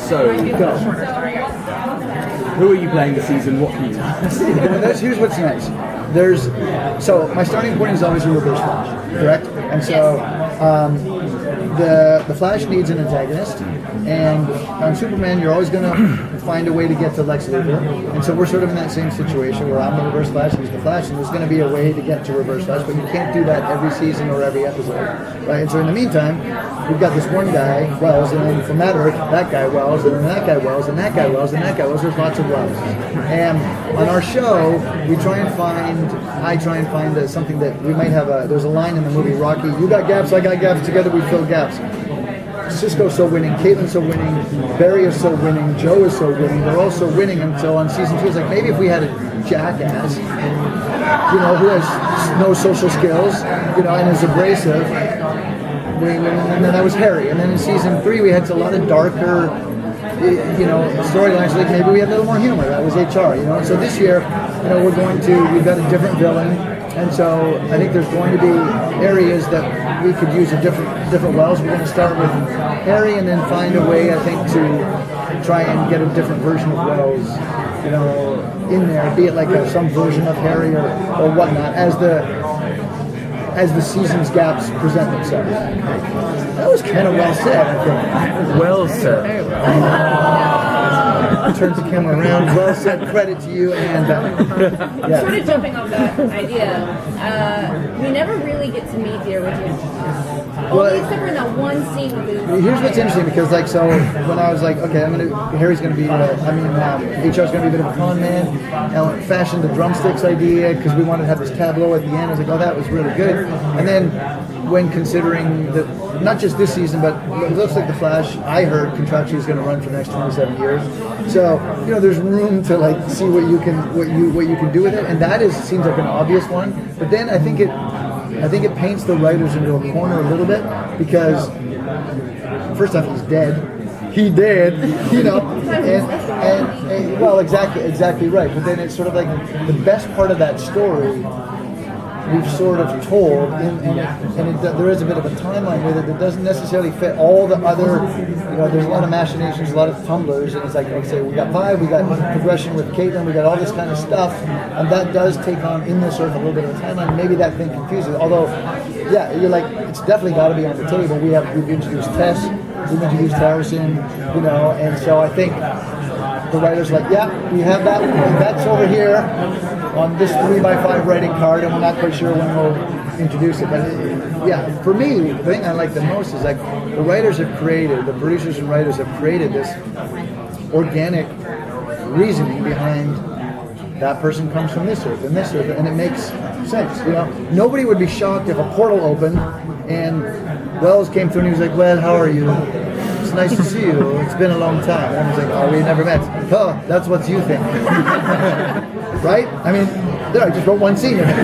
So, Go. who are you playing this season? What can you tell us? Here's what's nice. So my starting point is always a reverse Flash, correct? And so the Flash needs an antagonist, and on Superman you're always going to find a way to get to Lex Luthor, and so we're sort of in that same situation where I'm the reverse Flash, he's the Flash, and there's going to be a way to get to reverse Flash, but you can't do that every season or every episode, right? And so in the meantime, we've got this one guy, Wells, and then from that Earth, that guy Wells, and then that guy Wells, and that guy Wells, and that guy Wells. There's lots of Wells. And on our show, I try and find something that we might have there's a line in the movie Rocky, you got gaps, I got gaps, together we fill gaps. Cisco's so winning, Caitlin's so winning, Barry is so winning, Joe is so winning, they're all so winning until on season 2 it's like maybe if we had a jackass, who has no social skills, and is abrasive, and then that was Harry. And then in season 3 we had a lot of darker storylines, like maybe we had a little more humor, that was HR, And so this year, we've got a different villain, and so I think there's going to be areas that we could use a different Wells. We're going to start with Harry and then find a way, I think, to try and get a different version of Wells, in there, be it like some version of Harry or whatnot, as the season's gaps present themselves. That was kind of well said, I think. Well said. Turns the camera around. Well said. Credit to you. And yeah. Sort of jumping off that idea, we never really get to meet the original. Only except for in that one scene with the. Here's what's interesting because when I was like, okay, Harry's gonna be, HR's gonna be a bit of a con man. I fashioned the drumsticks idea because we wanted to have this tableau at the end. I was like, oh, that was really good. And then when considering not just this season, but it looks like the Flash, I heard contractually is going to run for the next 27 years. So there's room to see what you can do with it, and that seems like an obvious one. But then I think it paints the writers into a corner a little bit because first off, he's dead. He did, and well, exactly right. But then it's sort of like the best part of that story we've sort of told, and there is a bit of a timeline with it that doesn't necessarily fit all the other, there's a lot of machinations, a lot of tumblers, and it's like, okay, we got Vibe, we got progression with Caitlin, we got all this kind of stuff, and that does take on, in this earth, a little bit of a timeline. Maybe that thing confuses, although, yeah, you're like, it's definitely got to be on the table. We've introduced Tess, we've introduced Harrison, and so I think the writers are like, yeah, we have that, that's over here on this 3x5 writing card, and we're not quite sure when we'll introduce it. But yeah, for me, the thing I like the most is the writers have created, the producers and writers have created this organic reasoning behind that person comes from this earth, and it makes sense. Nobody would be shocked if a portal opened and Wells came through and he was like, well, how are you? It's nice to see you. It's been a long time. And I was like, oh, we never met. Oh, that's what you think. Right? I just wrote one scene in it.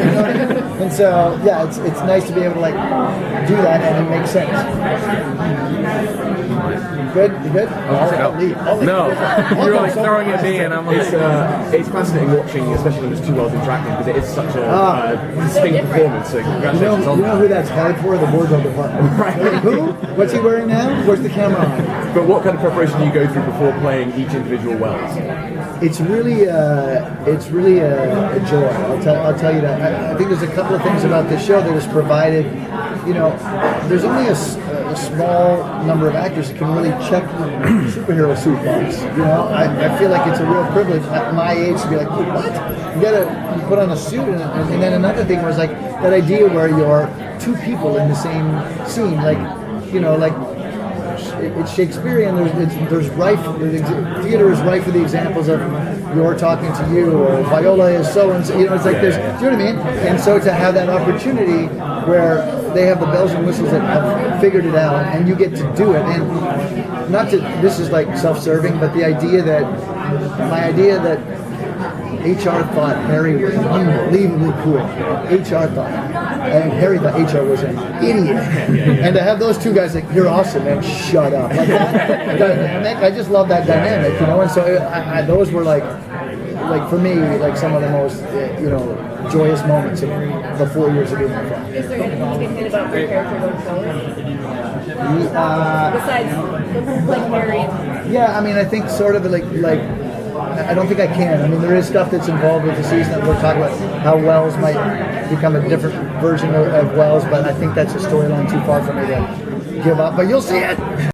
And so, yeah, it's nice to be able to do that and it makes sense. Good? You good? I'll leave. No, you're throwing it at me, and I'm like, it's fascinating watching, especially when there's two worlds interacting, because it is such a distinct performance. So congratulations on that. You know who that's hard for? The wardrobe department. Right. Who? What's he wearing now? Where's the camera on? But what kind of preparation do you go through before playing each individual Wells? It's really a joy. I'll tell you that. I think there's a couple of things about this show that has provided. There's only a small number of actors that can really check superhero suit box. I feel like it's a real privilege at my age to be like, what? You put on a suit, and then another thing was like that idea where you're two people in the same scene, it's Shakespearean. There's rife. Theater is rife with the examples of you're talking to you, or Viola is so and so. It's like there's. Do you know what I mean? And so to have that opportunity where they have the bells and whistles that have figured it out, and you get to do it. And not to. This is like self-serving, but my idea that HR thought Harry was unbelievably cool. HR thought, and Harry thought HR was an idiot. And to have those two guys like, you're awesome, man, shut up. Like that dynamic, I just love that dynamic, And so those were like for me, like some of the most, joyous moments of the 4 years of being on Flash. Is there anything about your character going forward? Besides, like Harry Yeah, I mean, I think sort of like I don't think I can. I mean, there is stuff that's involved with the season that we're talking about how Wells might become a different version of Wells, but I think that's a storyline too far for me to give up. But you'll see it.